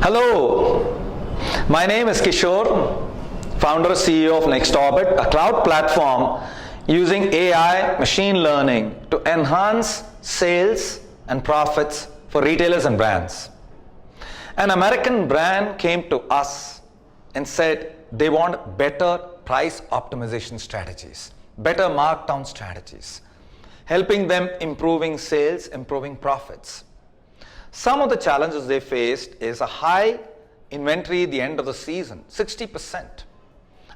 Hello, my name is Kishore, founder and CEO of NextOrbit, a cloud platform using AI machine learning to enhance sales and profits for retailers and brands. An American brand came to us and said they want better price optimization strategies, better markdown strategies, helping them improving sales, improving profits. Some of the challenges they faced is a high inventory at the end of the season, 60%,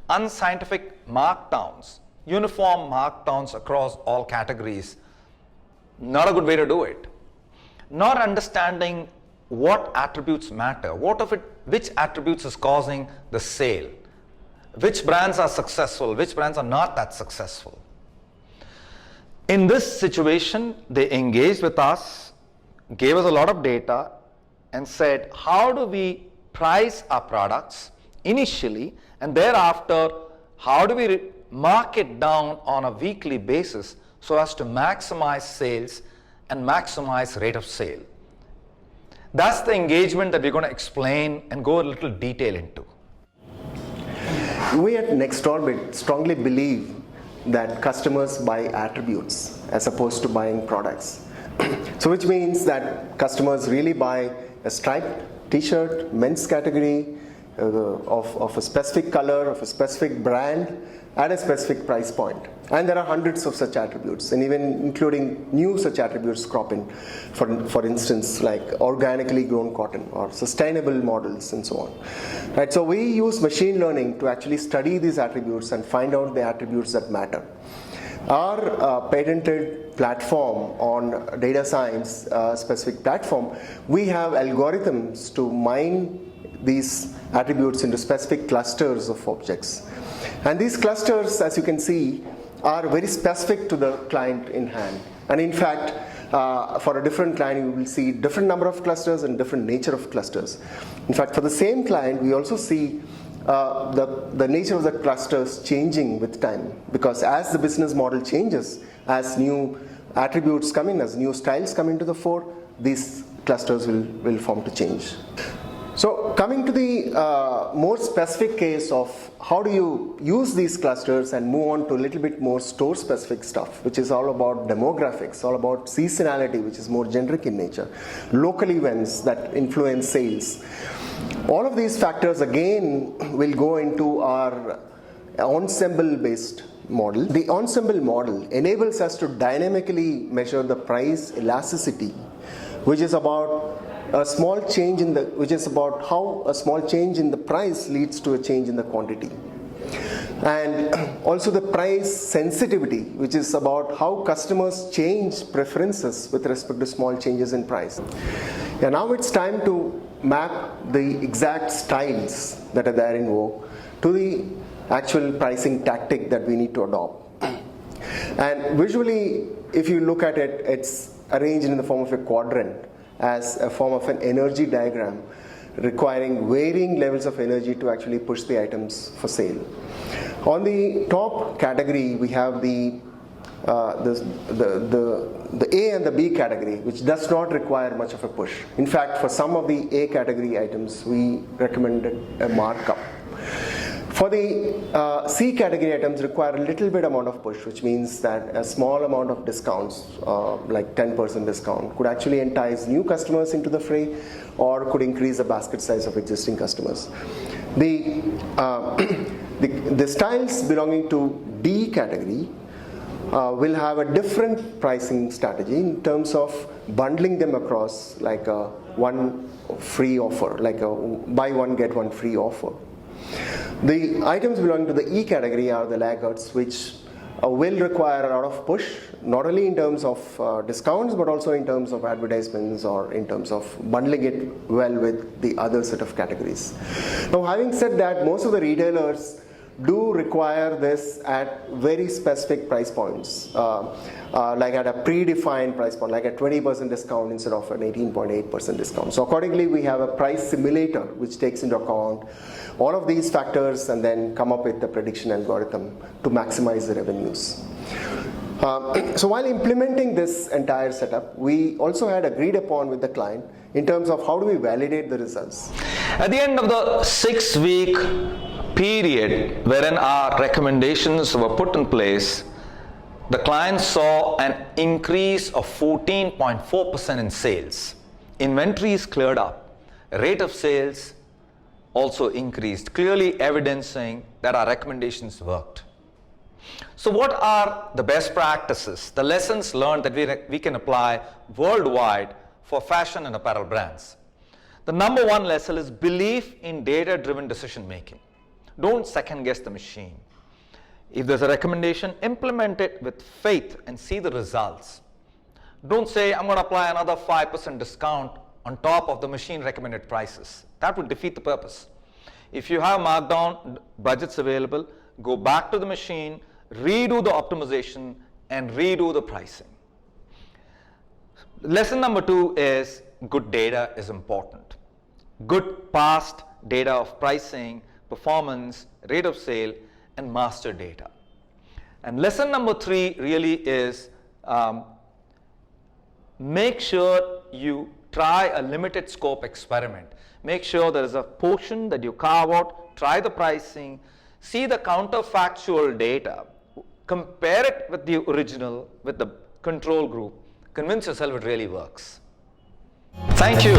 unscientific markdowns, uniform markdowns across all categories, not a good way to do it. Not understanding what attributes matter, which attributes is causing the sale, which brands are successful, which brands are not that successful. In this situation, they engaged with us, gave us a lot of data and said, how do we price our products initially, and thereafter, how do we mark it down on a weekly basis so as to maximize sales and maximize rate of sale. That's the engagement that we're going to explain and go a little detail into. We at NextOrbit strongly believe that customers buy attributes as opposed to buying products. So which means that customers really buy a striped t-shirt, men's category, of a specific color, of a specific brand, at a specific price point. And there are hundreds of such attributes, and even including new such attributes crop in, for instance, like organically grown cotton or sustainable models and so on. Right, so we use machine learning to actually study these attributes and find out the attributes that matter. Our patented platform on data science specific platform, we have algorithms to mine these attributes into specific clusters of objects. And these clusters, as you can see, are very specific to the client in hand. And in fact, for a different client, you will see different number of clusters and different nature of clusters. In fact, for the same client, we also see the nature of the clusters changing with time, because as the business model changes, as new attributes come in, as new styles come into the fore, these clusters will form to change. So coming to the more specific case of how do you use these clusters and move on to a little bit more store specific stuff, which is all about demographics, all about seasonality, which is more generic in nature, local events that influence sales. All of these factors again will go into our ensemble based model. The ensemble model enables us to dynamically measure the price elasticity, which is about a small change in how a small change in the price leads to a change in the quantity. And also the price sensitivity, which is about how customers change preferences with respect to small changes in price. And now it's time to map the exact styles that are there in vogue to the actual pricing tactic that we need to adopt. And visually, if you look at it, it's arranged in the form of a quadrant as a form of an energy diagram requiring varying levels of energy to actually push the items for sale. On the top category, we have the A and the B category, which does not require much of a push. In fact, for some of the A category items, we recommended a markup. For the C category items require a little bit amount of push, which means that a small amount of discounts, like 10% discount, could actually entice new customers into the fray or could increase the basket size of existing customers. The styles belonging to D category will have a different pricing strategy in terms of bundling them across like a one free offer, like a buy one get one free offer. The items belonging to the E category are the laggards, which will require a lot of push, not only in terms of discounts, but also in terms of advertisements or in terms of bundling it well with the other set of categories. Now, having said that, most of the retailers do require this at very specific price points, like at a predefined price point, like a 20% discount instead of an 18.8% discount. So accordingly, we have a price simulator which takes into account all of these factors and then come up with the prediction algorithm to maximize the revenues. So while implementing this entire setup, we also had agreed upon with the client in terms of how do we validate the results. At the end of the 6-week period wherein our recommendations were put in place, the client saw an increase of 14.4% in sales. Inventories cleared up. Rate of sales also increased, clearly evidencing that our recommendations worked. So what are the best practices, the lessons learned that we can apply worldwide for fashion and apparel brands? The number one lesson is belief in data-driven decision making. Don't second guess the machine. If there's a recommendation, implement it with faith and see the results. Don't say, I'm going to apply another 5% discount on top of the machine recommended prices. That would defeat the purpose. If you have markdown budgets available, go back to the machine, redo the optimization, and redo the pricing. Lesson number 2 is good data is important. Good past data of pricing, performance, rate of sale, and master data. And lesson number 3 really is make sure you try a limited scope experiment. Make sure there is a portion that you carve out, try the pricing, see the counterfactual data, compare it with the original, with the control group, convince yourself it really works. Thank you.